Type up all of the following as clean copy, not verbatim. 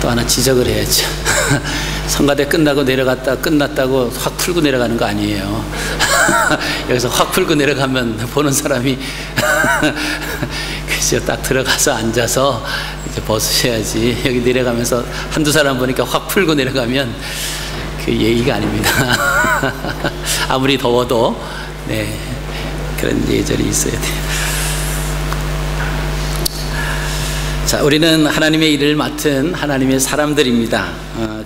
또 하나 지적을 해야죠. 성가대 끝나고 끝났다고 확 풀고 내려가는 거 아니에요. 여기서 확 풀고 내려가면 보는 사람이 그죠? 딱 들어가서 앉아서 이제 벗으셔야지. 여기 내려가면서 한두 사람 보니까 확 풀고 내려가면 그 예의가 아닙니다. 아무리 더워도 네, 그런 예절이 있어야 돼요. 자, 우리는 하나님의 일을 맡은 하나님의 사람들입니다.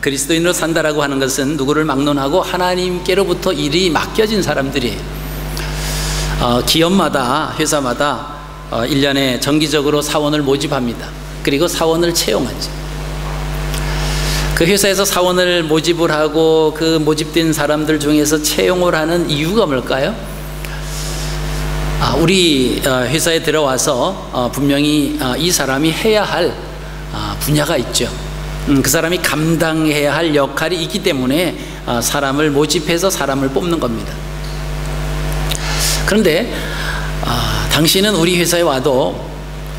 그리스도인으로 산다라고 하는 것은 누구를 막론하고 하나님께로부터 일이 맡겨진 사람들이에요. 기업마다, 회사마다 1년에 정기적으로 사원을 모집합니다. 그리고 사원을 채용하죠. 그 회사에서 사원을 모집을 하고 그 모집된 사람들 중에서 채용을 하는 이유가 뭘까요? 우리 회사에 들어와서 분명히 이 사람이 해야 할 분야가 있죠. 그 사람이 감당해야 할 역할이 있기 때문에 사람을 모집해서 사람을 뽑는 겁니다. 그런데 당신은 우리 회사에 와도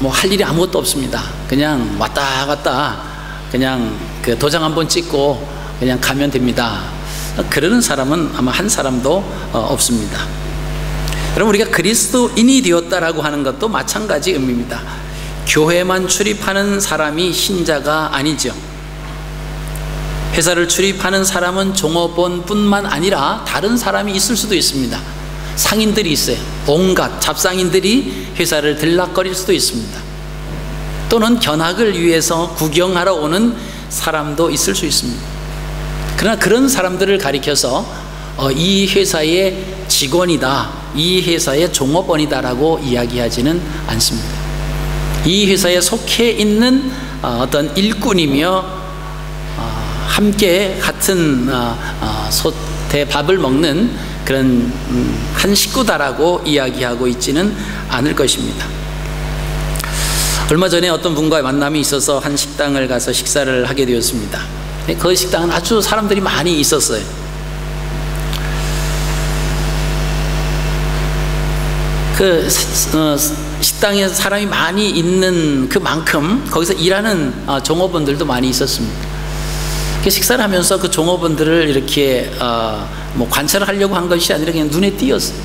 뭐 할 일이 아무것도 없습니다. 그냥 왔다 갔다 그냥 그 도장 한번 찍고 그냥 가면 됩니다. 그러는 사람은 아마 한 사람도 없습니다. 여러분, 우리가 그리스도인이 되었다라고 하는 것도 마찬가지 의미입니다. 교회만 출입하는 사람이 신자가 아니죠. 회사를 출입하는 사람은 종업원뿐만 아니라 다른 사람이 있을 수도 있습니다. 상인들이 있어요. 온갖 잡상인들이 회사를 들락거릴 수도 있습니다. 또는 견학을 위해서 구경하러 오는 사람도 있을 수 있습니다. 그러나 그런 사람들을 가리켜서 이 회사의 직원이다, 이 회사의 종업원이다라고 이야기하지는 않습니다. 이 회사에 속해 있는 어떤 일꾼이며 함께 같은 솥에 밥을 먹는 그런 한 식구다라고 이야기하고 있지는 않을 것입니다. 얼마 전에 어떤 분과의 만남이 있어서 한 식당을 가서 식사를 하게 되었습니다. 그 식당은 아주 사람들이 많이 있었어요. 그 식당에 사람이 많이 있는 그만큼 거기서 일하는 종업원들도 많이 있었습니다. 식사를 하면서 그 종업원들을 이렇게 뭐 관찰을 하려고 한 것이 아니라 그냥 눈에 띄었어요.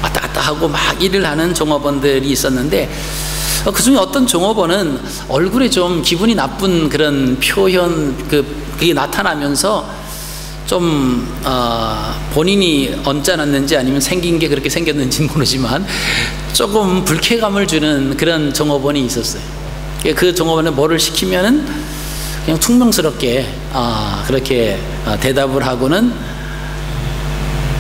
왔다 갔다 하고 막 일을 하는 종업원들이 있었는데 그 중에 어떤 종업원은 얼굴에 좀 기분이 나쁜 그런 표현 그게 나타나면서 좀 본인이 언짢았는지 아니면 생긴 게 그렇게 생겼는지는 모르지만 조금 불쾌감을 주는 그런 종업원이 있었어요. 그 종업원은 뭐를 시키면은 그냥 퉁명스럽게 그렇게 대답을 하고는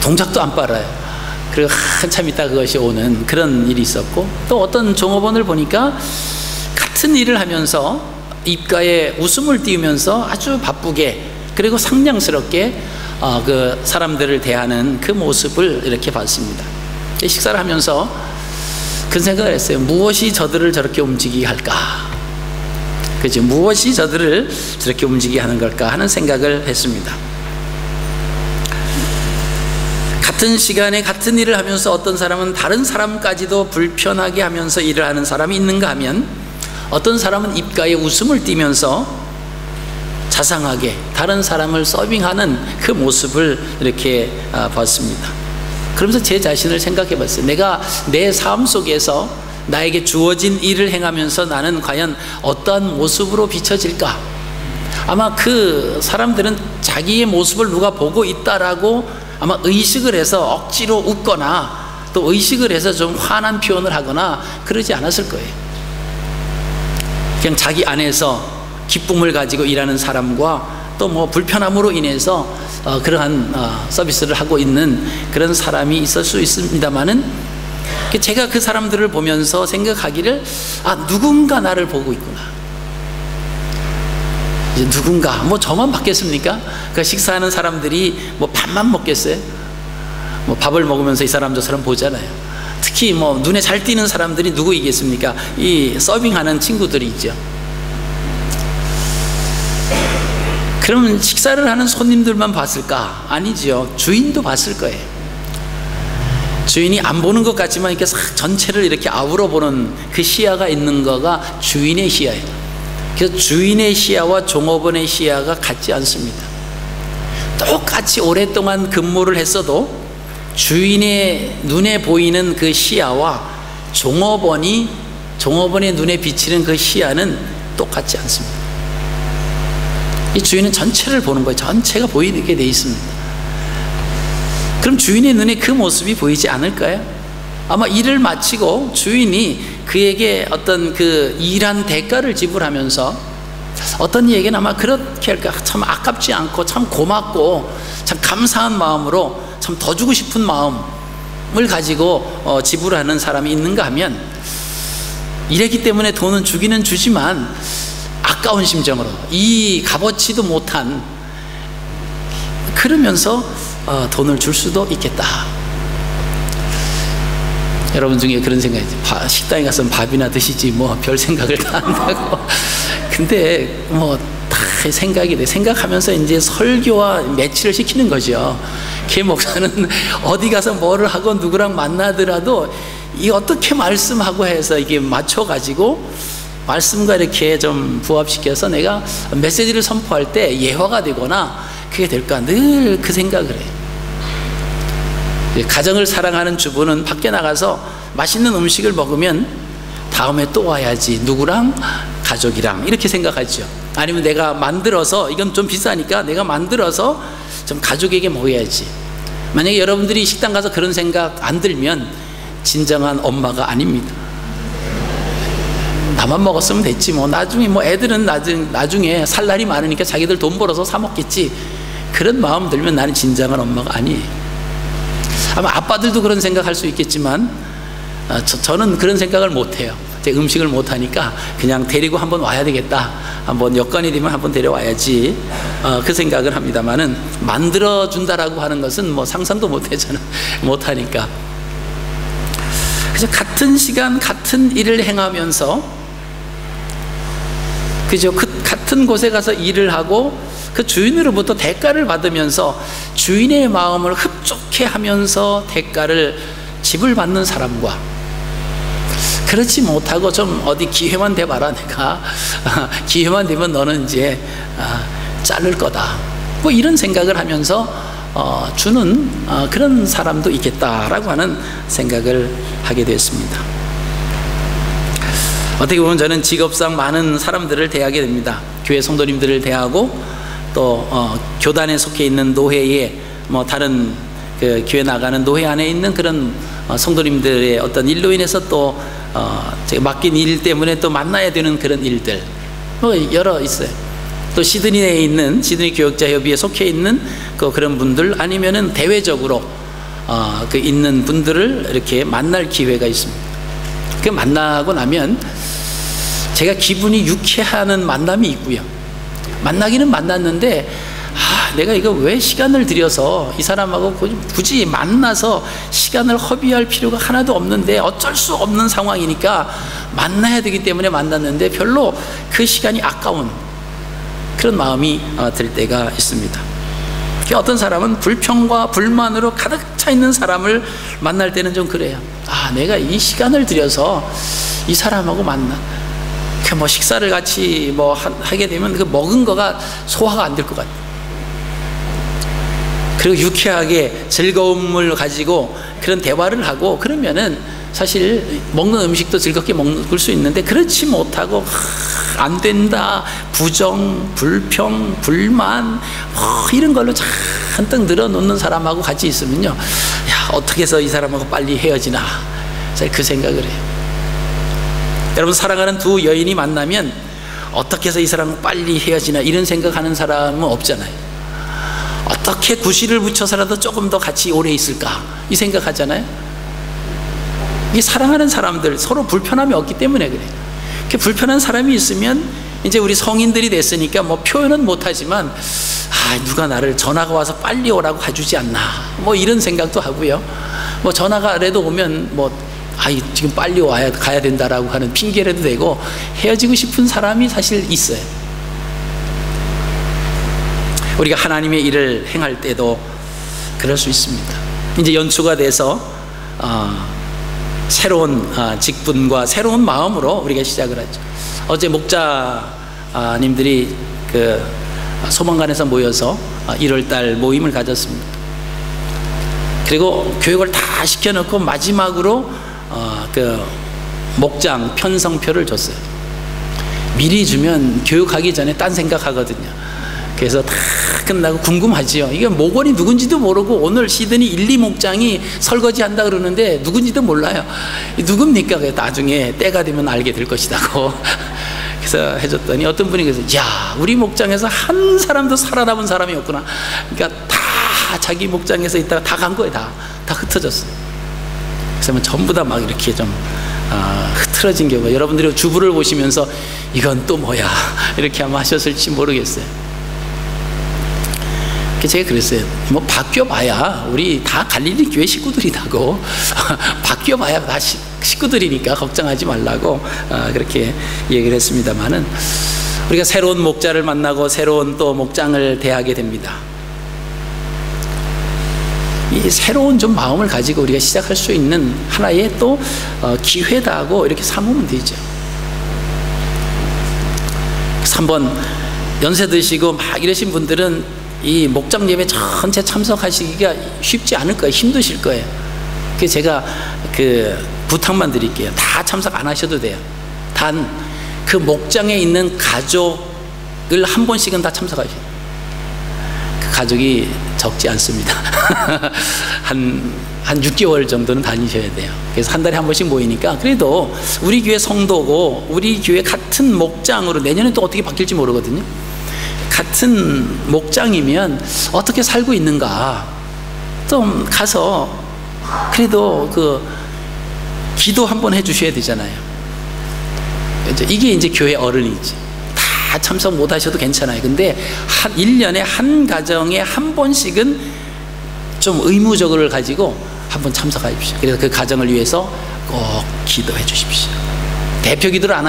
동작도 안 빨아요. 그리고 한참 있다 그것이 오는 그런 일이 있었고, 또 어떤 종업원을 보니까 같은 일을 하면서 입가에 웃음을 띄우면서 아주 바쁘게 그리고 상냥스럽게 그 사람들을 대하는 그 모습을 이렇게 봤습니다. 식사를 하면서 그 생각을 했어요. 무엇이 저들을 저렇게 움직이게 할까? 그죠? 무엇이 저들을 저렇게 움직이게 하는 걸까 하는 생각을 했습니다. 같은 시간에 같은 일을 하면서 어떤 사람은 다른 사람까지도 불편하게 하면서 일을 하는 사람이 있는가 하면, 어떤 사람은 입가에 웃음을 띠면서 자상하게 다른 사람을 서빙하는 그 모습을 이렇게 봤습니다. 그러면서 제 자신을 생각해 봤어요. 내가 내 삶 속에서 나에게 주어진 일을 행하면서 나는 과연 어떠한 모습으로 비춰질까? 아마 그 사람들은 자기의 모습을 누가 보고 있다라고 아마 의식을 해서 억지로 웃거나 또 의식을 해서 좀 화난 표현을 하거나 그러지 않았을 거예요. 그냥 자기 안에서 기쁨을 가지고 일하는 사람과 또 뭐 불편함으로 인해서 그러한 서비스를 하고 있는 그런 사람이 있을 수 있습니다만은, 제가 그 사람들을 보면서 생각하기를, 누군가 나를 보고 있구나. 이제 누군가, 뭐 저만 받겠습니까? 그 식사하는 사람들이 뭐 밥만 먹겠어요? 뭐 밥을 먹으면서 이 사람 저 사람 보잖아요. 특히 뭐 눈에 잘 띄는 사람들이 누구이겠습니까? 이 서빙하는 친구들이 있죠. 그러면 식사를 하는 손님들만 봤을까? 아니죠. 주인도 봤을 거예요. 주인이 안 보는 것 같지만 이렇게 전체를 이렇게 아우러 보는 그 시야가 있는 거가 주인의 시야예요. 그래서 주인의 시야와 종업원의 시야가 같지 않습니다. 똑같이 오랫동안 근무를 했어도 주인의 눈에 보이는 그 시야와 종업원의 눈에 비치는 그 시야는 똑같지 않습니다. 이 주인은 전체를 보는 거예요. 전체가 보이게 돼 있습니다. 그럼 주인의 눈에 그 모습이 보이지 않을까요? 아마 일을 마치고 주인이 그에게 어떤 그 일한 대가를 지불하면서 어떤 얘기는 아마 그렇게 할까, 참 아깝지 않고 참 고맙고 참 감사한 마음으로 참 더 주고 싶은 마음을 가지고 지불하는 사람이 있는가 하면, 일했기 때문에 돈은 주기는 주지만 아까운 심정으로 이 값어치도 못한, 그러면서 돈을 줄 수도 있겠다. 여러분 중에 그런 생각이죠. 식당에 가서 밥이나 드시지 뭐 별 생각을 다 한다고. 근데 뭐 다 생각이 돼. 생각하면서 이제 설교와 매치를 시키는 거죠. 걔 목사는 어디 가서 뭐를 하고 누구랑 만나더라도 이 어떻게 말씀하고 해서 이게 맞춰가지고 말씀과 이렇게 좀 부합시켜서 내가 메시지를 선포할 때 예화가 되거나 그게 될까, 늘 그 생각을 해요. 가정을 사랑하는 주부는 밖에 나가서 맛있는 음식을 먹으면 다음에 또 와야지, 누구랑? 가족이랑, 이렇게 생각하죠. 아니면 내가 만들어서, 이건 좀 비싸니까 내가 만들어서 좀 가족에게 먹어야지. 만약에 여러분들이 식당 가서 그런 생각 안 들면 진정한 엄마가 아닙니다. 나만 먹었으면 됐지 뭐, 나중에 뭐 애들은 나중에 살 날이 많으니까 자기들 돈 벌어서 사 먹겠지, 그런 마음 들면 나는 진정한 엄마가 아니에요. 아마 아빠들도 그런 생각할 수 있겠지만 저는 그런 생각을 못해요. 제가 음식을 못하니까 그냥 데리고 한번 와야 되겠다, 한번 여건이 되면 한번 데려와야지, 그 생각을 합니다만은 만들어준다라고 하는 것은 뭐 상상도 못해, 저는 못하니까. 그래서 같은 시간 같은 일을 행하면서, 그죠? 그 같은 곳에 가서 일을 하고 그 주인으로부터 대가를 받으면서 주인의 마음을 흡족해 하면서 대가를 지불받는 사람과, 그렇지 못하고 좀 어디 기회만 돼봐라, 내가 기회만 되면 너는 이제 자를 거다, 뭐 이런 생각을 하면서 주는 그런 사람도 있겠다라고 하는 생각을 하게 됐습니다. 어떻게 보면 저는 직업상 많은 사람들을 대하게 됩니다. 교회 성도님들을 대하고, 또 교단에 속해 있는 노회에, 뭐 다른 그 교회 나가는 노회 안에 있는 그런 성도님들의 어떤 일로 인해서 또 제가 맡긴 일 때문에 또 만나야 되는 그런 일들 뭐 여러 있어요. 또 시드니에 있는 시드니 교역자협의회에 속해 있는 그런 분들, 아니면은 대외적으로 그 있는 분들을 이렇게 만날 기회가 있습니다. 그 만나고 나면 제가 기분이 유쾌하는 만남이 있고요. 만나기는 만났는데 내가 이거 왜 시간을 들여서 이 사람하고 굳이 만나서 시간을 허비할 필요가 하나도 없는데, 어쩔 수 없는 상황이니까 만나야 되기 때문에 만났는데 별로 그 시간이 아까운 그런 마음이 들 때가 있습니다. 어떤 사람은 불평과 불만으로 가득 차 있는 사람을 만날 때는 좀 그래요. 내가 이 시간을 들여서 이 사람하고 만나, 뭐 식사를 같이 뭐 하게 되면 그 먹은 거가 소화가 안 될 것 같아요. 그리고 유쾌하게 즐거움을 가지고 그런 대화를 하고 그러면은 사실 먹는 음식도 즐겁게 먹을 수 있는데, 그렇지 못하고 안 된다, 부정, 불평, 불만 이런 걸로 잔뜩 늘어놓는 사람하고 같이 있으면요, 어떻게 해서 이 사람하고 빨리 헤어지나, 제가 그 생각을 해요. 여러분, 사랑하는 두 여인이 만나면 어떻게 해서 이 사람하고 빨리 헤어지나 이런 생각하는 사람은 없잖아요. 어떻게 구실을 붙여서라도 조금 더 같이 오래 있을까, 이 생각하잖아요. 이게 사랑하는 사람들 서로 불편함이 없기 때문에 그래요. 이렇게 불편한 사람이 있으면 이제 우리 성인들이 됐으니까 뭐 표현은 못하지만 누가 나를 전화가 와서 빨리 오라고 해주지 않나, 뭐 이런 생각도 하고요. 뭐 전화가라도 오면 뭐 지금 빨리 가야 된다라고 하는 핑계라도 대고 헤어지고 싶은 사람이 사실 있어요. 우리가 하나님의 일을 행할 때도 그럴 수 있습니다. 이제 연초가 돼서 새로운 직분과 새로운 마음으로 우리가 시작을 하죠. 어제 목자 목사님들이 그 소망관에서 모여서 1월달 모임을 가졌습니다. 그리고 교육을 다 시켜놓고 마지막으로 그 목장 편성표를 줬어요. 미리 주면 교육하기 전에 딴 생각하거든요. 그래서 다 끝나고 궁금하지요. 이게 목원이 누군지도 모르고 오늘 시드니 1, 2 목장이 설거지 한다 그러는데 누군지도 몰라요. 누굽니까? 나중에 때가 되면 알게 될 것이다고 그래서 해줬더니 어떤 분이 그래서 야, 우리 목장에서 한 사람도 살아남은 사람이 없구나. 그러니까 다 자기 목장에서 있다가 다 간 거예요. 다 흩어졌어요. 그래서 전부 다 막 이렇게 좀 흐트러진 경우, 여러분들이 주부를 보시면서 이건 또 뭐야 이렇게 아마 하셨을지 모르겠어요. 제가 그랬어요. 뭐 바뀌어봐야 우리 다 갈릴리 교회 식구들이라고 바뀌어봐야 다 식구들이니까 걱정하지 말라고 그렇게 얘기를 했습니다만은, 우리가 새로운 목자를 만나고 새로운 또 목장을 대하게 됩니다. 이 새로운 좀 마음을 가지고 우리가 시작할 수 있는 하나의 또 기회다고 이렇게 삼으면 되죠. 그래서 한번 연세 드시고 막 이러신 분들은 이 목장 예배 전체 참석하시기가 쉽지 않을 거예요. 힘드실 거예요. 그래서 제가 그 부탁만 드릴게요. 다 참석 안 하셔도 돼요. 단 그 목장에 있는 가족을 한 번씩은 다 참석하셔야 돼요. 그 가족이 적지 않습니다. 한 6개월 정도는 다니셔야 돼요. 그래서 한 달에 한 번씩 모이니까, 그래도 우리 교회 성도고 우리 교회 같은 목장으로 내년에 또 어떻게 바뀔지 모르거든요. 같은 목장이면 어떻게 살고 있는가 좀 가서 그래도 그 기도 한번 해주셔야 되잖아요. 이게 이제 교회 어른이지. 다 참석 못 하셔도 괜찮아요. 근데 1년에 한 가정에 한 번씩은 좀 의무적으로 가지고 한번 참석하십시오. 그래서 그 가정을 위해서 꼭 기도해 주십시오. 대표 기도를 안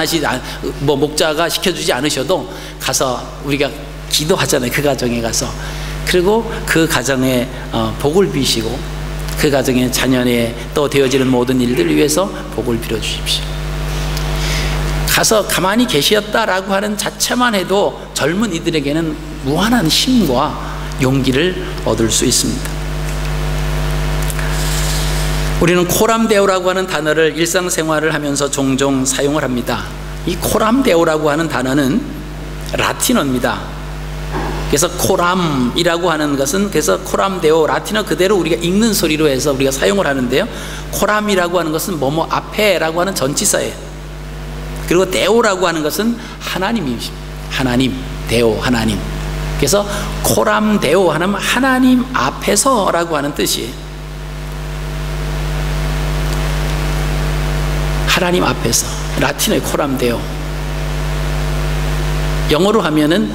뭐 목자가 시켜주지 않으셔도 가서 우리가 기도하잖아요. 그 가정에 가서. 그리고 그 가정에 복을 비시고 그 가정의 자녀에 또 되어지는 모든 일들을 위해서 복을 빌어 주십시오. 가서 가만히 계셨다라고 하는 자체만 해도 젊은 이들에게는 무한한 힘과 용기를 얻을 수 있습니다. 우리는 코람데오라고 하는 단어를 일상생활을 하면서 종종 사용을 합니다. 이 코람데오라고 하는 단어는 라틴어입니다. 그래서 코람이라고 하는 것은, 그래서 코람데오, 라틴어 그대로 우리가 읽는 소리로 해서 우리가 사용을 하는데요, 코람이라고 하는 것은 뭐뭐 앞에라고 하는 전치사예요. 그리고 데오라고 하는 것은 하나님이십니다. 하나님, 데오, 하나님. 그래서 코람데오 하면 하나님 앞에서라고 하는 뜻이에요. 하나님 앞에서. 라틴어의 코람데오. 영어로 하면은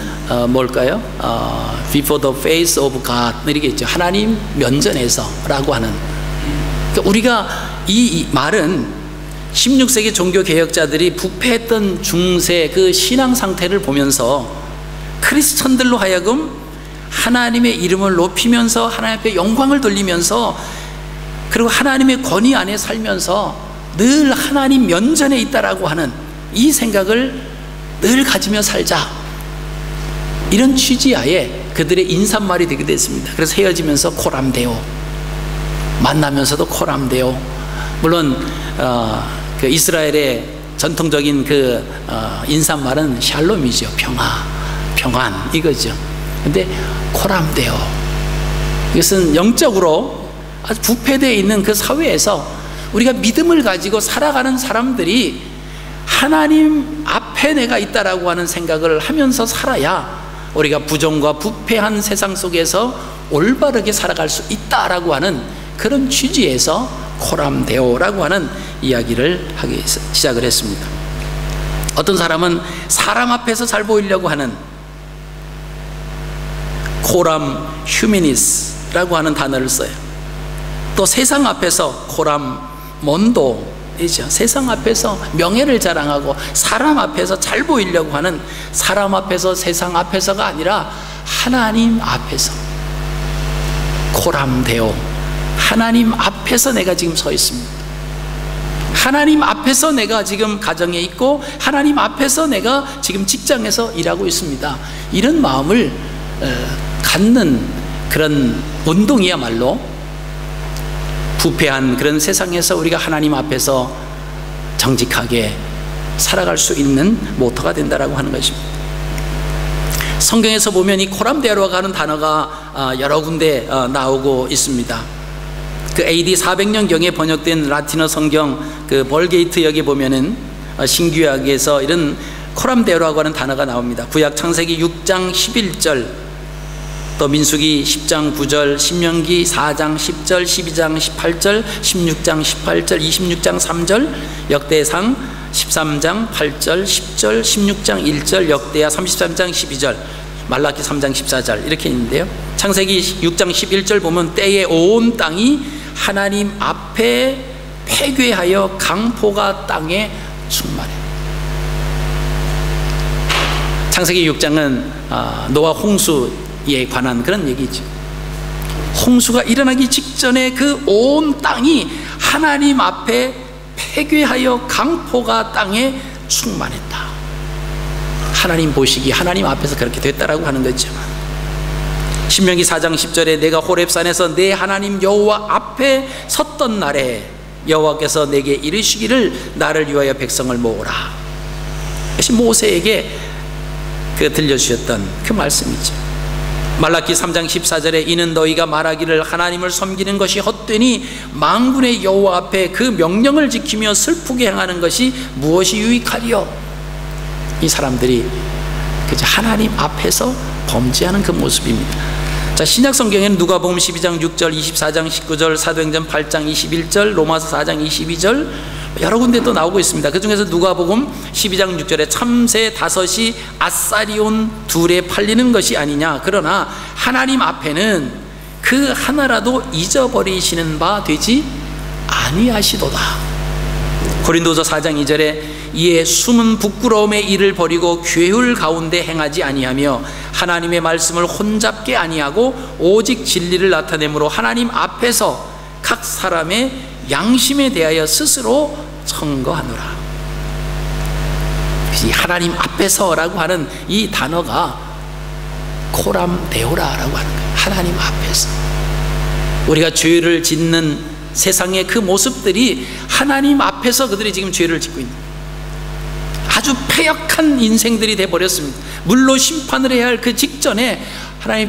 뭘까요? Before the face of God 이렇게 있죠. 하나님 면전에서 라고 하는. 그러니까 우리가 이 말은 16세기 종교개혁자들이 부패했던 중세 그 신앙 상태를 보면서 크리스천들로 하여금 하나님의 이름을 높이면서 하나님 앞에 영광을 돌리면서, 그리고 하나님의 권위 안에 살면서 늘 하나님 면전에 있다라고 하는 이 생각을 늘 가지며 살자, 이런 취지하에 그들의 인사말이 되게 됐습니다. 그래서 헤어지면서 코람데오, 만나면서도 코람데오. 물론 그 이스라엘의 전통적인 그 인사말은 샬롬이죠. 평안 이거죠. 근데 코람데오, 이것은 영적으로 아주 부패되어 있는 그 사회에서 우리가 믿음을 가지고 살아가는 사람들이 하나님 앞에 내가 있다라고 하는 생각을 하면서 살아야 우리가 부정과 부패한 세상 속에서 올바르게 살아갈 수 있다라고 하는 그런 취지에서 코람데오라고 하는 이야기를 하기 시작을 했습니다. 어떤 사람은 사람 앞에서 잘 보이려고 하는 코람 휴미니스라고 하는 단어를 써요. 또 세상 앞에서 코람 몬도이죠. 세상 앞에서 명예를 자랑하고 사람 앞에서 잘 보이려고 하는, 사람 앞에서 세상 앞에서가 아니라 하나님 앞에서, 코람데오, 하나님 앞에서 내가 지금 서 있습니다. 하나님 앞에서 내가 지금 가정에 있고 하나님 앞에서 내가 지금 직장에서 일하고 있습니다. 이런 마음을 갖는 그런 운동이야말로 부패한 그런 세상에서 우리가 하나님 앞에서 정직하게 살아갈 수 있는 모토가 된다라고 하는 것입니다. 성경에서 보면 이 코람데오라고 하는 단어가 여러 군데 나오고 있습니다. 그 AD 400년경에 번역된 라틴어 성경 그 벌게이트 역에 보면은 신구약에서 이런 코람데오라고 하는 단어가 나옵니다. 구약 창세기 6장 11절, 또 민수기 10장 9절, 신명기 4장 10절, 12장 18절, 16장 18절, 26장 3절, 역대상 13장 8절, 10절, 16장 1절, 역대하 33장 12절, 말라기 3장 14절 이렇게 있는데요. 창세기 6장 11절 보면 때에 온 땅이 하나님 앞에 폐괴하여 강포가 땅에 충만해. 창세기 6장은 노아 홍수에 관한 그런 얘기죠. 홍수가 일어나기 직전에 그 온 땅이 하나님 앞에 폐괴하여 강포가 땅에 충만했다. 하나님 보시기 하나님 앞에서 그렇게 됐다라고 하는 거죠. 신명기 4장 10절에 내가 호렙산에서 내 하나님 여호와 앞에 섰던 날에 여호와께서 내게 이르시기를 나를 위하여 백성을 모으라. 이것이 모세에게 들려주셨던 그 말씀이죠. 말라기 3장 14절에 이는 너희가 말하기를 하나님을 섬기는 것이 헛되니 만군의 여호와 앞에 그 명령을 지키며 슬프게 행하는 것이 무엇이 유익하리요. 이 사람들이 그저 하나님 앞에서 범죄하는 그 모습입니다. 자, 신약 성경에는 누가복음 12장 6절, 24장 19절, 사도행전 8장 21절, 로마서 4장 22절 여러 군데 또 나오고 있습니다. 그 중에서 누가복음 12장 6절에 참새 5이 아싸리온 2에 팔리는 것이 아니냐. 그러나 하나님 앞에는 그 하나라도 잊어버리시는 바 되지 아니하시도다. 고린도서 4장 2절에 이에 숨은 부끄러움의 일을 버리고 괴율 가운데 행하지 아니하며 하나님의 말씀을 혼잡게 아니하고 오직 진리를 나타내므로 하나님 앞에서 각 사람의 양심에 대하여 스스로 청거하노라. 이 하나님 앞에서라고 하는 이 단어가 코람데오라라고 하는 거예요. 하나님 앞에서 우리가 죄를 짓는 세상의 그 모습들이 하나님 앞에서 그들이 지금 죄를 짓고 있는 아주 패역한 인생들이 되어버렸습니다. 물로 심판을 해야 할 그 직전에 하나님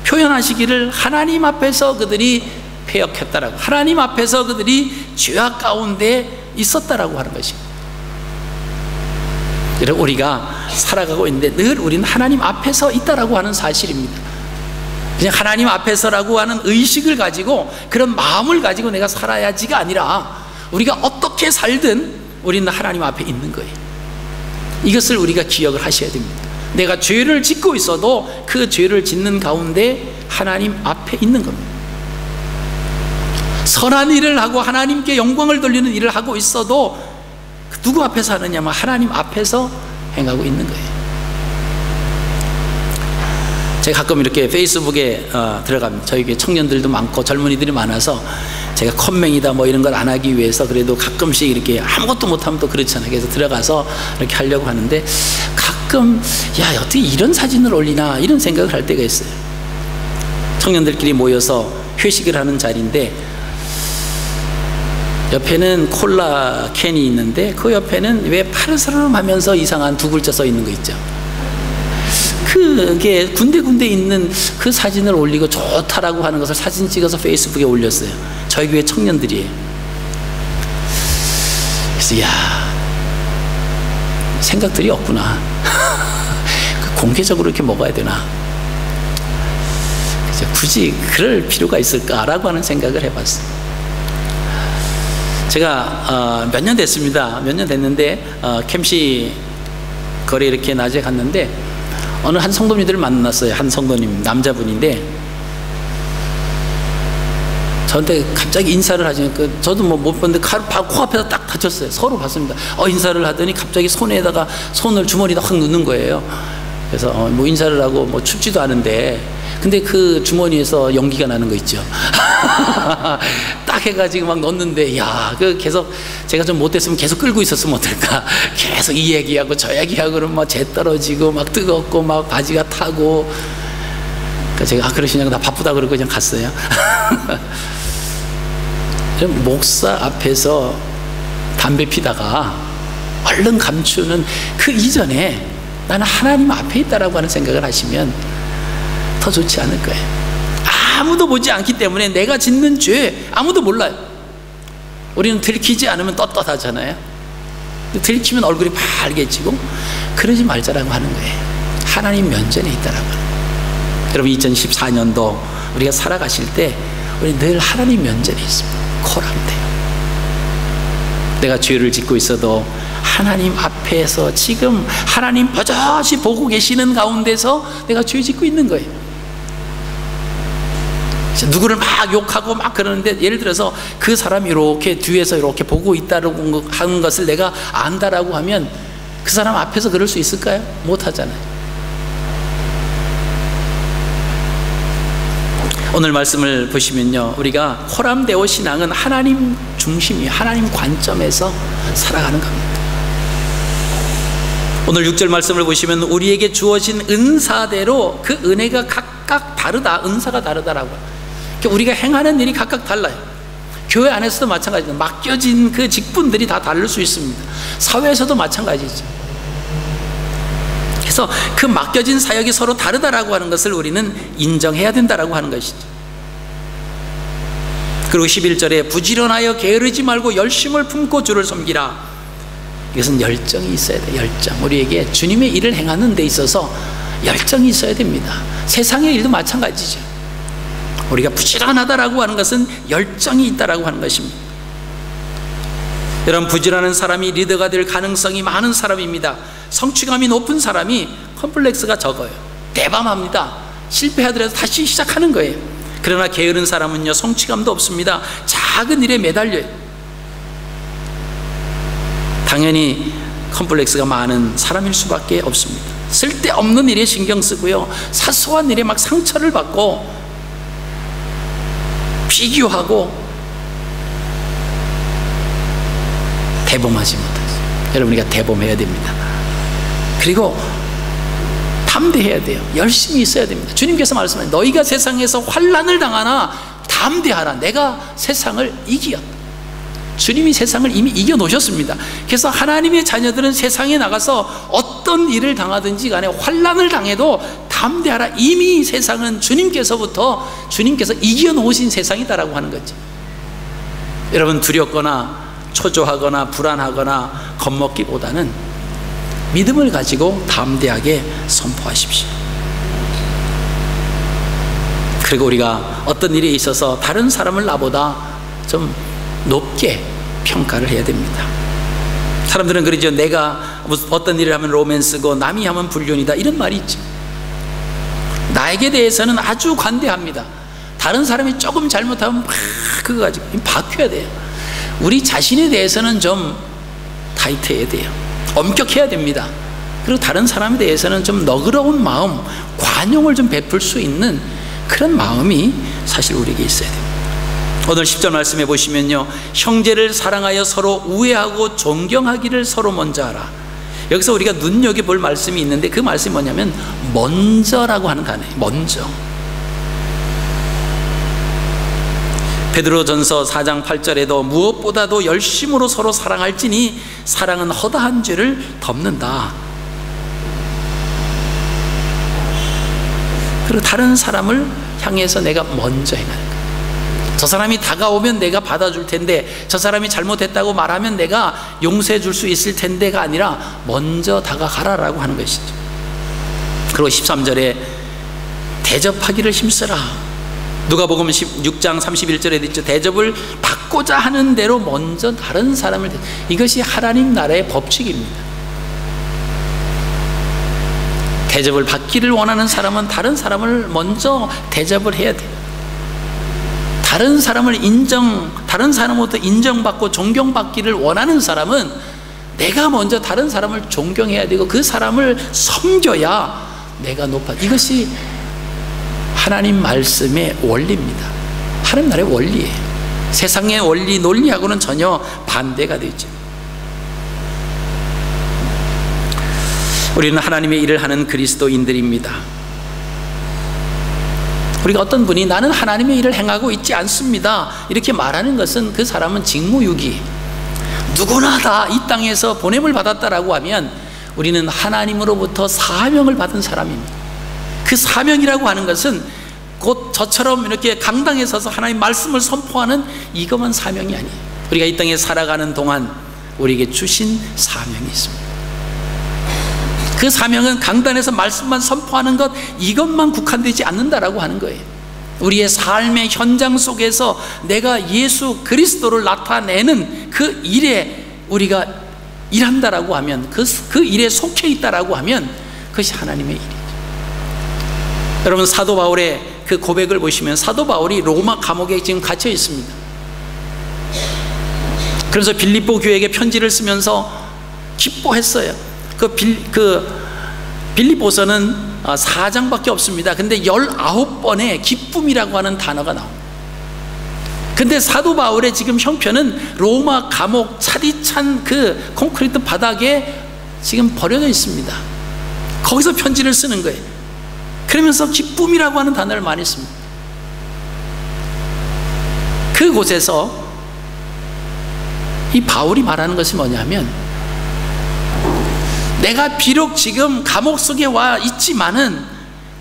표현하시기를 하나님 앞에서 그들이 패역했다라고, 하나님 앞에서 그들이 죄악 가운데 있었다라고 하는 것입니다. 여러분, 우리가 살아가고 있는데 늘 우리는 하나님 앞에서 있다라고 하는 사실입니다. 그냥 하나님 앞에서라고 하는 의식을 가지고 그런 마음을 가지고 내가 살아야지가 아니라 우리가 어떻게 살든 우리는 하나님 앞에 있는 거예요. 이것을 우리가 기억을 하셔야 됩니다. 내가 죄를 짓고 있어도 그 죄를 짓는 가운데 하나님 앞에 있는 겁니다. 선한 일을 하고 하나님께 영광을 돌리는 일을 하고 있어도 누구 앞에서 하느냐면 하나님 앞에서 행하고 있는 거예요. 제가 가끔 이렇게 페이스북에 들어갑니다. 저희 교회 청년들도 많고 젊은이들이 많아서 제가 컴맹이다 뭐 이런 걸 안 하기 위해서 그래도 가끔씩 이렇게 아무것도 못하면 또 그렇잖아요. 그래서 들어가서 이렇게 하려고 하는데 가끔 야 어떻게 이런 사진을 올리나 이런 생각을 할 때가 있어요. 청년들끼리 모여서 회식을 하는 자리인데 옆에는 콜라 캔이 있는데 그 옆에는 왜 파르스름 하면서 이상한 두 글자 써 있는 거 있죠. 그게 군데군데 있는 그 사진을 올리고 좋다라고 하는 것을 사진 찍어서 페이스북에 올렸어요. 저희 교회 청년들이에요. 그래서 야 생각들이 없구나. 공개적으로 이렇게 먹어야 되나, 굳이 그럴 필요가 있을까라고 하는 생각을 해봤어요. 제가 몇 년 됐습니다. 몇 년 됐는데 캠시 거리에 이렇게 낮에 갔는데 어느 한 성도님들을 만났어요. 한 성도님 남자분인데 저한테 갑자기 인사를 하시니까 저도 뭐 못 봤는데 코앞에서 딱 다쳤어요. 서로 봤습니다. 인사를 하더니 갑자기 손에다가 손을 주머니에다 확 넣는 거예요. 그래서 뭐 인사를 하고 뭐 춥지도 않은데 근데 그 주머니에서 연기가 나는 거 있죠. 딱 해가지고 막 넣는데, 야, 그 계속 제가 좀 못됐으면 계속 끌고 있었으면 어떨까. 계속 이 얘기하고 저 얘기하고 그러면 막 재 떨어지고 막 뜨겁고 막 바지가 타고. 그러니까 제가 그러시냐고 나 바쁘다 그러고 그냥 갔어요. 목사 앞에서 담배 피다가 얼른 감추는 그 이전에 나는 하나님 앞에 있다라고 하는 생각을 하시면 더 좋지 않을 거예요. 아무도 보지 않기 때문에 내가 짓는 죄 아무도 몰라요. 우리는 들키지 않으면 떳떳하잖아요. 들키면 얼굴이 빨개지고 그러지 말자라고 하는 거예요. 하나님 면전에 있다라고 하는 거예요. 여러분 2014년도 우리가 살아가실 때 우리 늘 하나님 면전에 있습니다. 코람돼요. 내가 죄를 짓고 있어도 하나님 앞에서 지금 하나님 버젓이 보고 계시는 가운데서 내가 죄 짓고 있는 거예요. 누구를 막 욕하고 막 그러는데 예를 들어서 그 사람이 이렇게 뒤에서 이렇게 보고 있다고 하는 것을 내가 안다라고 하면 그 사람 앞에서 그럴 수 있을까요? 못하잖아요. 오늘 말씀을 보시면요, 우리가 호람데오 신앙은 하나님 중심이 하나님 관점에서 살아가는 겁니다. 오늘 6절 말씀을 보시면 우리에게 주어진 은사대로 그 은혜가 각각 다르다, 은사가 다르다라고. 그러니까 우리가 행하는 일이 각각 달라요. 교회 안에서도 마찬가지입니다. 맡겨진 그 직분들이 다 다를 수 있습니다. 사회에서도 마찬가지죠. 그래서 그 맡겨진 사역이 서로 다르다라고 하는 것을 우리는 인정해야 된다라고 하는 것이죠. 그리고 11절에 부지런하여 게으르지 말고 열심을 품고 주를 섬기라. 이것은 열정이 있어야 돼요. 열정. 우리에게 주님의 일을 행하는 데 있어서 열정이 있어야 됩니다. 세상의 일도 마찬가지죠. 우리가 부지런하다라고 하는 것은 열정이 있다라고 하는 것입니다. 여러분, 부지런한 사람이 리더가 될 가능성이 많은 사람입니다. 성취감이 높은 사람이 컴플렉스가 적어요. 대담합니다. 실패하더라도 다시 시작하는 거예요. 그러나 게으른 사람은요, 성취감도 없습니다. 작은 일에 매달려요. 당연히 컴플렉스가 많은 사람일 수밖에 없습니다. 쓸데없는 일에 신경 쓰고요, 사소한 일에 막 상처를 받고 비교하고 대범하지 못하죠. 여러분, 우리가 대범해야 됩니다. 그리고 담대해야 돼요. 열심히 있어야 됩니다. 주님께서 말씀하신 너희가 세상에서 환난을 당하나 담대하라. 내가 세상을 이기었다. 주님이 세상을 이미 이겨놓으셨습니다. 그래서 하나님의 자녀들은 세상에 나가서 어떤 일을 당하든지 간에 환난을 당해도 담대하라. 이미 세상은 주님께서 이겨놓으신 세상이다라고 하는 거죠. 여러분, 두렵거나 초조하거나 불안하거나 겁먹기보다는 믿음을 가지고 담대하게 선포하십시오. 그리고 우리가 어떤 일에 있어서 다른 사람을 나보다 좀 높게 평가를 해야 됩니다. 사람들은 그러죠. 내가 어떤 일을 하면 로맨스고 남이 하면 불륜이다, 이런 말이 있죠. 나에게 대해서는 아주 관대합니다. 다른 사람이 조금 잘못하면 막 그거 가지고 바뀌어야 돼요. 우리 자신에 대해서는 좀 타이트해야 돼요. 엄격해야 됩니다. 그리고 다른 사람에 대해서는 좀 너그러운 마음, 관용을 좀 베풀 수 있는 그런 마음이 사실 우리에게 있어야 됩니다. 오늘 10절 말씀해 보시면요, 형제를 사랑하여 서로 우애하고 존경하기를 서로 먼저 하라. 여기서 우리가 눈여겨볼 말씀이 있는데 그 말씀이 뭐냐면 먼저라고 하는 단어예요. 먼저. 베드로전서 4장 8절에도 무엇보다도 열심으로 서로 사랑할지니 사랑은 허다한 죄를 덮는다. 그리고 다른 사람을 향해서 내가 먼저 행하는 거예요. 저 사람이 다가오면 내가 받아줄 텐데, 저 사람이 잘못했다고 말하면 내가 용서해 줄 수 있을 텐데가 아니라 먼저 다가가라라고 하는 것이죠. 그리고 13절에 대접하기를 힘쓰라. 누가복음 6장 31절에 있죠. 대접을 받고자 하는 대로 먼저 다른 사람을 이것이 하나님 나라의 법칙입니다. 대접을 받기를 원하는 사람은 다른 사람을 먼저 대접을 해야 돼요. 다른 사람으로부터 인정받고 존경받기를 원하는 사람은 내가 먼저 다른 사람을 존경해야 되고 그 사람을 섬겨야 내가 높아. 이것이 하나님 말씀의 원리입니다. 하나님 나라의 원리예요. 세상의 원리, 논리하고는 전혀 반대가 되죠. 우리는 하나님의 일을 하는 그리스도인들입니다. 우리가 어떤 분이 나는 하나님의 일을 행하고 있지 않습니다 이렇게 말하는 것은 그 사람은 직무유기, 누구나 다 이 땅에서 보냄을 받았다라고 하면 우리는 하나님으로부터 사명을 받은 사람입니다. 그 사명이라고 하는 것은 곧 저처럼 이렇게 강당에 서서 하나님 말씀을 선포하는 이것만 사명이 아니에요. 우리가 이 땅에 살아가는 동안 우리에게 주신 사명이 있습니다. 그 사명은 강단에서 말씀만 선포하는 것, 이것만 국한되지 않는다라고 하는 거예요. 우리의 삶의 현장 속에서 내가 예수 그리스도를 나타내는 그 일에 우리가 일한다라고 하면, 그 일에 속해 있다라고 하면 그것이 하나님의 일이죠. 여러분, 사도 바울의 그 고백을 보시면 사도 바울이 로마 감옥에 지금 갇혀 있습니다. 그래서 빌립보 교회에게 편지를 쓰면서 기뻐했어요. 빌립보서는 4장밖에 없습니다. 근데 19번의 기쁨이라고 하는 단어가 나옵니다. 근데 사도 바울의 지금 형편은 로마 감옥 차디찬 그 콘크리트 바닥에 지금 버려져 있습니다. 거기서 편지를 쓰는 거예요. 그러면서 기쁨이라고 하는 단어를 많이 씁니다. 그곳에서 이 바울이 말하는 것이 뭐냐면, 내가 비록 지금 감옥 속에 와 있지만은,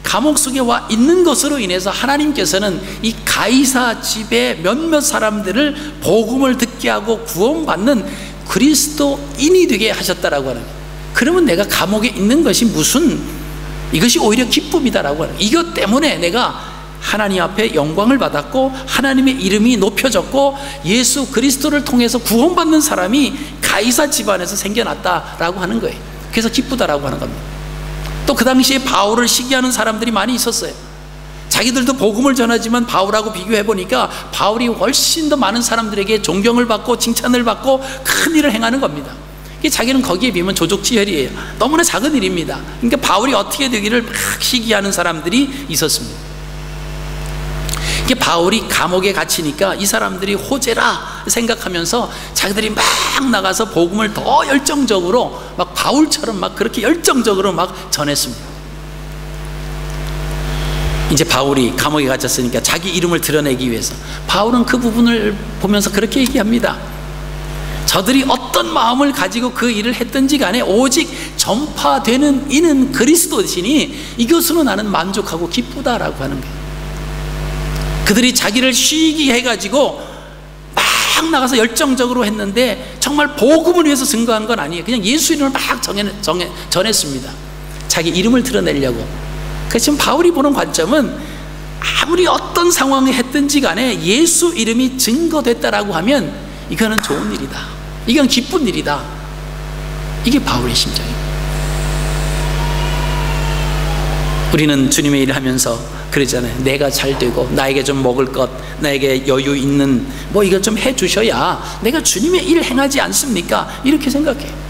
감옥 속에 와 있는 것으로 인해서 하나님께서는 이 가이사 집의 몇몇 사람들을 복음을 듣게 하고 구원받는 그리스도인이 되게 하셨다라고 하는 거예요. 그러면 내가 감옥에 있는 것이 이것이 오히려 기쁨이다라고 하는 거예요. 이것 때문에 내가 하나님 앞에 영광을 받았고 하나님의 이름이 높여졌고 예수 그리스도를 통해서 구원받는 사람이 가이사 집안에서 생겨났다라고 하는 거예요. 그래서 기쁘다라고 하는 겁니다. 또 그 당시에 바울을 시기하는 사람들이 많이 있었어요. 자기들도 복음을 전하지만 바울하고 비교해 보니까 바울이 훨씬 더 많은 사람들에게 존경을 받고 칭찬을 받고 큰 일을 행하는 겁니다. 자기는 거기에 비하면 조족지혈이에요. 너무나 작은 일입니다. 그러니까 바울이 어떻게 되기를 막 시기하는 사람들이 있었습니다. 이게 바울이 감옥에 갇히니까 이 사람들이 호재라 생각하면서 자기들이 막 나가서 복음을 더 열정적으로 막 바울처럼 막 그렇게 열정적으로 막 전했습니다. 이제 바울이 감옥에 갇혔으니까 자기 이름을 드러내기 위해서 바울은 그 부분을 보면서 그렇게 얘기합니다. 저들이 어떤 마음을 가지고 그 일을 했든지 간에 오직 전파되는 이는 그리스도시니 이것으로 나는 만족하고 기쁘다라고 하는 거예요. 그들이 자기를 시기해가지고 막 나가서 열정적으로 했는데 정말 복음을 위해서 증거한 건 아니에요. 그냥 예수 이름을 막 전했습니다. 자기 이름을 드러내려고. 그래서 지금 바울이 보는 관점은 아무리 어떤 상황에 했든지 간에 예수 이름이 증거됐다라고 하면 이거는 좋은 일이다, 이건 기쁜 일이다. 이게 바울의 심정입니다. 우리는 주님의 일을 하면서 그러잖아요. 내가 잘 되고 나에게 좀 먹을 것, 나에게 여유 있는 뭐 이걸 좀 해주셔야 내가 주님의 일을 행하지 않습니까? 이렇게 생각해요.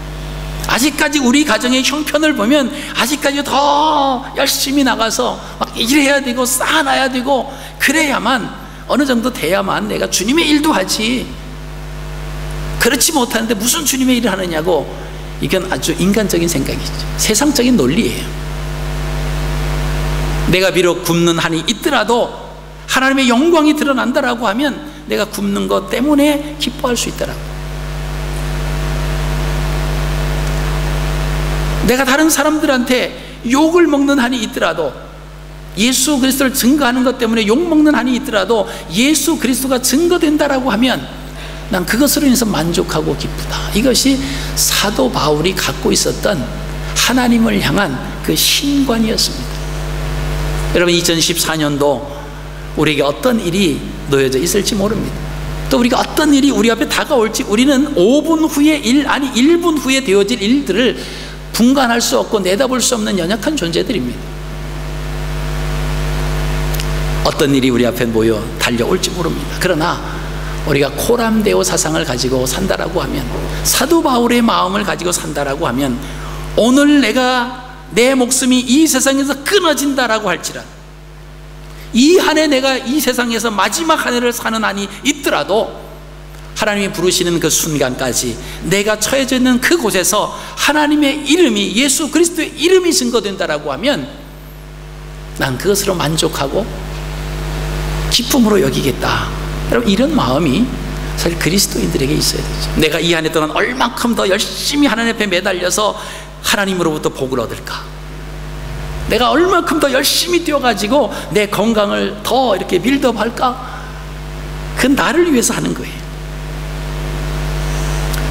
아직까지 우리 가정의 형편을 보면 아직까지 더 열심히 나가서 막 일해야 되고 쌓아놔야 되고 그래야만 어느 정도 돼야만 내가 주님의 일도 하지, 그렇지 못하는데 무슨 주님의 일을 하느냐고. 이건 아주 인간적인 생각이죠. 세상적인 논리예요. 내가 비록 굶는 한이 있더라도 하나님의 영광이 드러난다라고 하면 내가 굶는 것 때문에 기뻐할 수 있다라고. 내가 다른 사람들한테 욕을 먹는 한이 있더라도, 예수 그리스도를 증거하는 것 때문에 욕 먹는 한이 있더라도 예수 그리스도가 증거된다라고 하면 난 그것으로 인해서 만족하고 기쁘다. 이것이 사도 바울이 갖고 있었던 하나님을 향한 그 신관이었습니다. 여러분, 2014년도 우리에게 어떤 일이 놓여져 있을지 모릅니다. 또 우리가 어떤 일이 우리 앞에 다가올지 우리는 5분 후의 일, 아니 1분 후에 되어질 일들을 분간할 수 없고 내다볼 수 없는 연약한 존재들입니다. 어떤 일이 우리 앞에 모여 달려올지 모릅니다. 그러나 우리가 코람데오 사상을 가지고 산다라고 하면, 사도 바울의 마음을 가지고 산다라고 하면, 오늘 내 목숨이 이 세상에서 끊어진다라고 할지라도 이 한 해 내가 이 세상에서 마지막 한 해를 사는 한이 있더라도 하나님이 부르시는 그 순간까지 내가 처해져 있는 그곳에서 하나님의 이름이, 예수 그리스도의 이름이 증거된다라고 하면 난 그것으로 만족하고 기쁨으로 여기겠다. 여러분, 이런 마음이 사실 그리스도인들에게 있어야 되죠. 내가 이 한 해 동안 얼만큼 더 열심히 하나님 앞에 매달려서 하나님으로부터 복을 얻을까? 내가 얼만큼 더 열심히 뛰어가지고 내 건강을 더 이렇게 빌드업할까? 그건 나를 위해서 하는 거예요.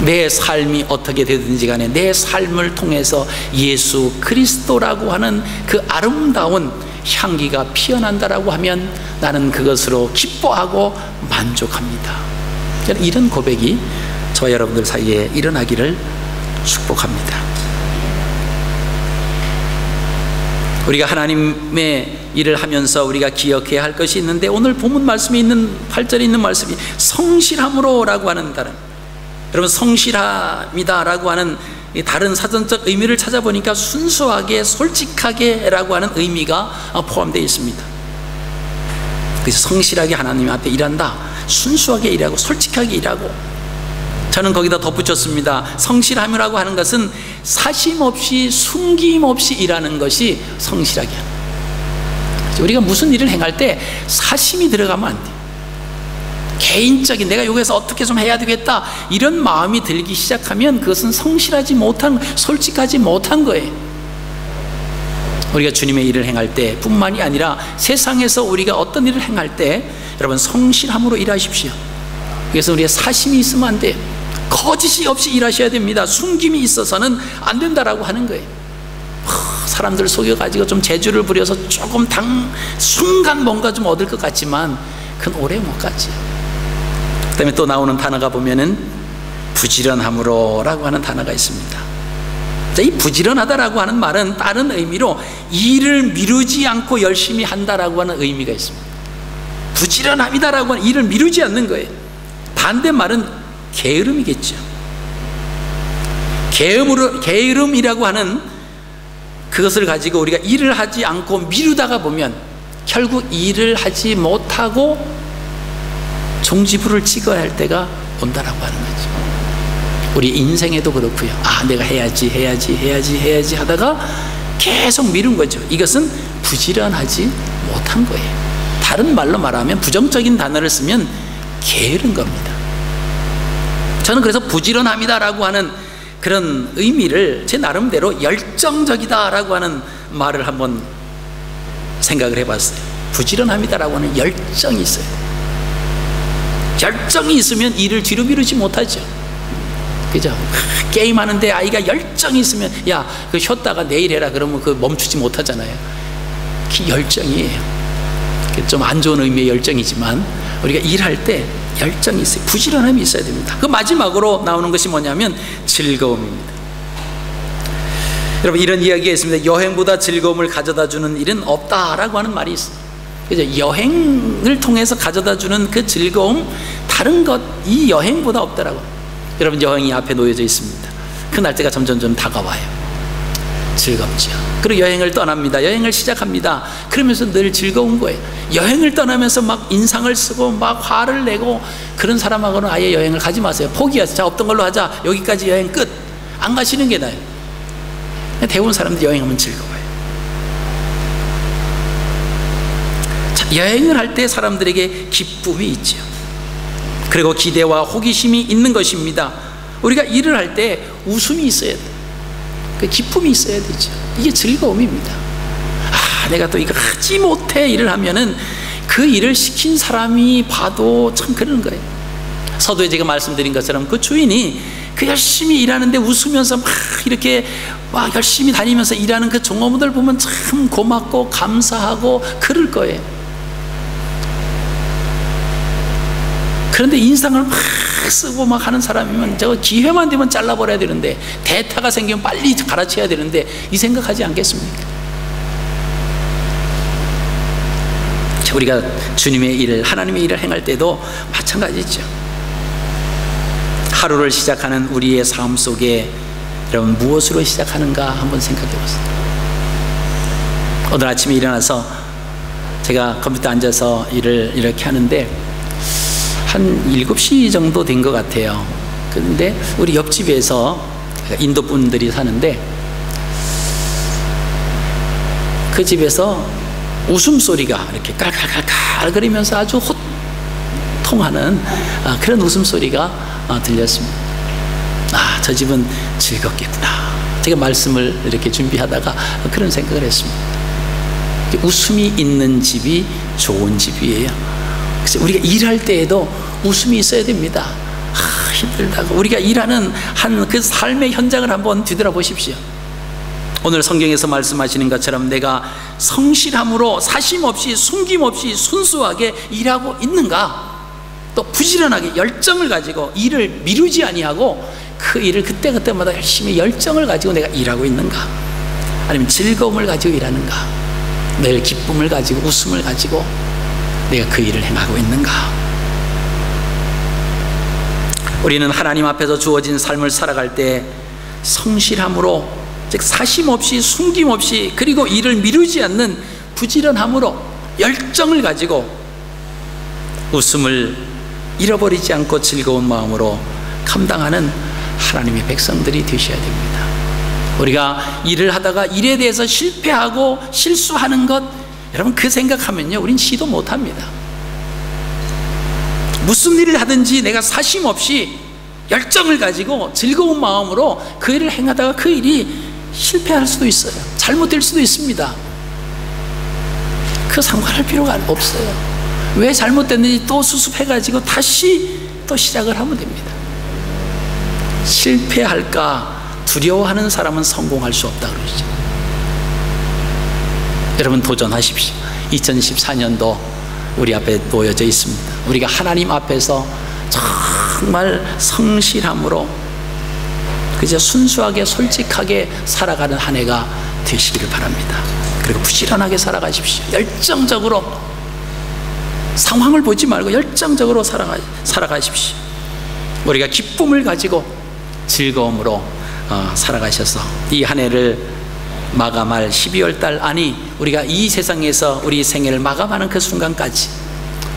내 삶이 어떻게 되든지 간에 내 삶을 통해서 예수 그리스도라고 하는 그 아름다운 향기가 피어난다라고 하면 나는 그것으로 기뻐하고 만족합니다. 이런 고백이 저와 여러분들 사이에 일어나기를 축복합니다. 우리가 하나님의 일을 하면서 우리가 기억해야 할 것이 있는데, 오늘 본문 말씀에 있는 8절에 있는 말씀이 성실함으로 라고 하는 단어. 여러분, 성실함이다 라고 하는 다른 사전적 의미를 찾아보니까 순수하게, 솔직하게 라고 하는 의미가 포함되어 있습니다. 그래서 성실하게 하나님 앞에 일한다, 순수하게 일하고 솔직하게 일하고. 저는 거기다 덧붙였습니다. 성실함이라고 하는 것은 사심없이, 숨김없이 일하는 것이 성실하게 하는 거예요. 우리가 무슨 일을 행할 때 사심이 들어가면 안 돼요. 개인적인, 내가 여기서 어떻게 좀 해야 되겠다, 이런 마음이 들기 시작하면 그것은 성실하지 못한, 솔직하지 못한 거예요. 우리가 주님의 일을 행할 때 뿐만이 아니라 세상에서 우리가 어떤 일을 행할 때 여러분, 성실함으로 일하십시오. 그래서 우리가 사심이 있으면 안 돼요. 거짓이 없이 일하셔야 됩니다. 숨김이 있어서는 안 된다라고 하는 거예요. 사람들 속여가지고 좀 재주를 부려서 조금 순간 뭔가 좀 얻을 것 같지만 그건 오래 못 가지. 그 다음에 또 나오는 단어가 보면은 부지런함으로 라고 하는 단어가 있습니다. 이 부지런하다라고 하는 말은 다른 의미로 일을 미루지 않고 열심히 한다라고 하는 의미가 있습니다. 부지런함이다라고 하는 일을 미루지 않는 거예요. 반대말은 게으름이겠죠. 게으름이라고 하는 그것을 가지고 우리가 일을 하지 않고 미루다가 보면 결국 일을 하지 못하고 종지부를 찍어야 할 때가 온다라고 하는 거죠. 우리 인생에도 그렇고요. 내가 해야지 하다가 계속 미룬 거죠. 이것은 부지런하지 못한 거예요. 다른 말로 말하면, 부정적인 단어를 쓰면 게으른 겁니다. 저는 그래서 부지런함이다라고 하는 그런 의미를 제 나름대로 열정적이다라고 하는 말을 한번 생각을 해봤어요. 부지런함이다라고 하는 열정이 있어요. 열정이 있으면 일을 뒤로 미루지 못하죠. 그죠? 게임하는데 아이가 열정이 있으면 야, 그 쉬었다가 내일 해라 그러면 그 멈추지 못하잖아요. 그 열정이에요. 좀 안 좋은 의미의 열정이지만 우리가 일할 때 열정이 있어요. 부지런함이 있어야 됩니다. 그 마지막으로 나오는 것이 뭐냐면 즐거움입니다. 여러분, 이런 이야기가 있습니다. 여행보다 즐거움을 가져다 주는 일은 없다라고 하는 말이 있어요. 그죠? 여행을 통해서 가져다 주는 그 즐거움, 다른 것, 이 여행보다 없다라고. 여러분, 여행이 앞에 놓여져 있습니다. 그 날짜가 점점 다가와요. 즐겁죠. 그리고 여행을 떠납니다. 여행을 시작합니다. 그러면서 늘 즐거운 거예요. 여행을 떠나면서 막 인상을 쓰고 막 화를 내고 그런 사람하고는 아예 여행을 가지 마세요. 포기하세요. 자, 없던 걸로 하자. 여기까지 여행 끝. 안 가시는 게 나아요. 대부분 사람들 여행하면 즐거워요. 자, 여행을 할 때 사람들에게 기쁨이 있죠. 그리고 기대와 호기심이 있는 것입니다. 우리가 일을 할 때 웃음이 있어야 돼요. 그 기쁨이 있어야 되죠. 이게 즐거움입니다. 내가 또 이거 하지 못해 일을 하면은 그 일을 시킨 사람이 봐도 참 그러는 거예요. 서두에 제가 말씀드린 것처럼 그 주인이 그 열심히 일하는데 웃으면서 막 이렇게 막 열심히 다니면서 일하는 그 종업원들 보면 참 고맙고 감사하고 그럴 거예요. 그런데 인상을 막 쓰고 막 하는 사람이면 저거 기회만 되면 잘라버려야 되는데, 대타가 생기면 빨리 갈아쳐야 되는데 이 생각하지 않겠습니까? 우리가 주님의 일을, 하나님의 일을 행할 때도 마찬가지죠. 하루를 시작하는 우리의 삶 속에 여러분 무엇으로 시작하는가 한번 생각해 보세요. 오늘 아침에 일어나서 제가 컴퓨터 앉아서 일을 이렇게 하는데 한 7시 정도 된 것 같아요. 그런데 우리 옆집에서 인도 분들이 사는데 그 집에서 웃음소리가 이렇게 깔깔깔깔 거리면서 아주 호통하는 그런 웃음소리가 들렸습니다. 저 집은 즐겁겠구나. 제가 말씀을 이렇게 준비하다가 그런 생각을 했습니다. 웃음이 있는 집이 좋은 집이에요. 그래서 우리가 일할 때에도 웃음이 있어야 됩니다. 힘들다고 우리가 일하는 한 그 삶의 현장을 한번 뒤돌아보십시오. 오늘 성경에서 말씀하시는 것처럼 내가 성실함으로 사심없이 숨김없이 순수하게 일하고 있는가? 또 부지런하게 열정을 가지고 일을 미루지 아니하고 그 일을 그때그때마다 열심히 열정을 가지고 내가 일하고 있는가? 아니면 즐거움을 가지고 일하는가? 매일 기쁨을 가지고 웃음을 가지고 내가 그 일을 행하고 있는가? 우리는 하나님 앞에서 주어진 삶을 살아갈 때 성실함으로, 즉 사심없이 숨김없이, 그리고 일을 미루지 않는 부지런함으로 열정을 가지고 웃음을 잃어버리지 않고 즐거운 마음으로 감당하는 하나님의 백성들이 되셔야 됩니다. 우리가 일을 하다가 일에 대해서 실패하고 실수하는 것, 여러분 그 생각하면요 우린 시도 못합니다. 무슨 일을 하든지 내가 사심 없이 열정을 가지고 즐거운 마음으로 그 일을 행하다가 그 일이 실패할 수도 있어요. 잘못될 수도 있습니다. 그 상관할 필요가 없어요. 왜 잘못됐는지 또 수습해가지고 다시 또 시작을 하면 됩니다. 실패할까 두려워하는 사람은 성공할 수 없다 그러죠. 여러분 도전하십시오. 2014년도 우리 앞에 놓여져 있습니다. 우리가 하나님 앞에서 정말 성실함으로 그저 순수하게 솔직하게 살아가는 한 해가 되시기를 바랍니다. 그리고 부지런하게 살아가십시오. 열정적으로 상황을 보지 말고 열정적으로 살아가십시오. 우리가 기쁨을 가지고 즐거움으로 살아가셔서 이 한 해를 마감할 12월 달 안이 우리가 이 세상에서 우리 생애를 마감하는 그 순간까지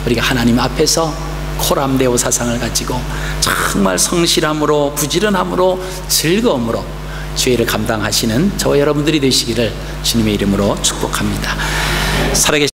우리가 하나님 앞에서 코람데오 사상을 가지고 정말 성실함으로 부지런함으로 즐거움으로 죄를 감당하시는 저와 여러분들이 되시기를 주님의 이름으로 축복합니다. 살아계신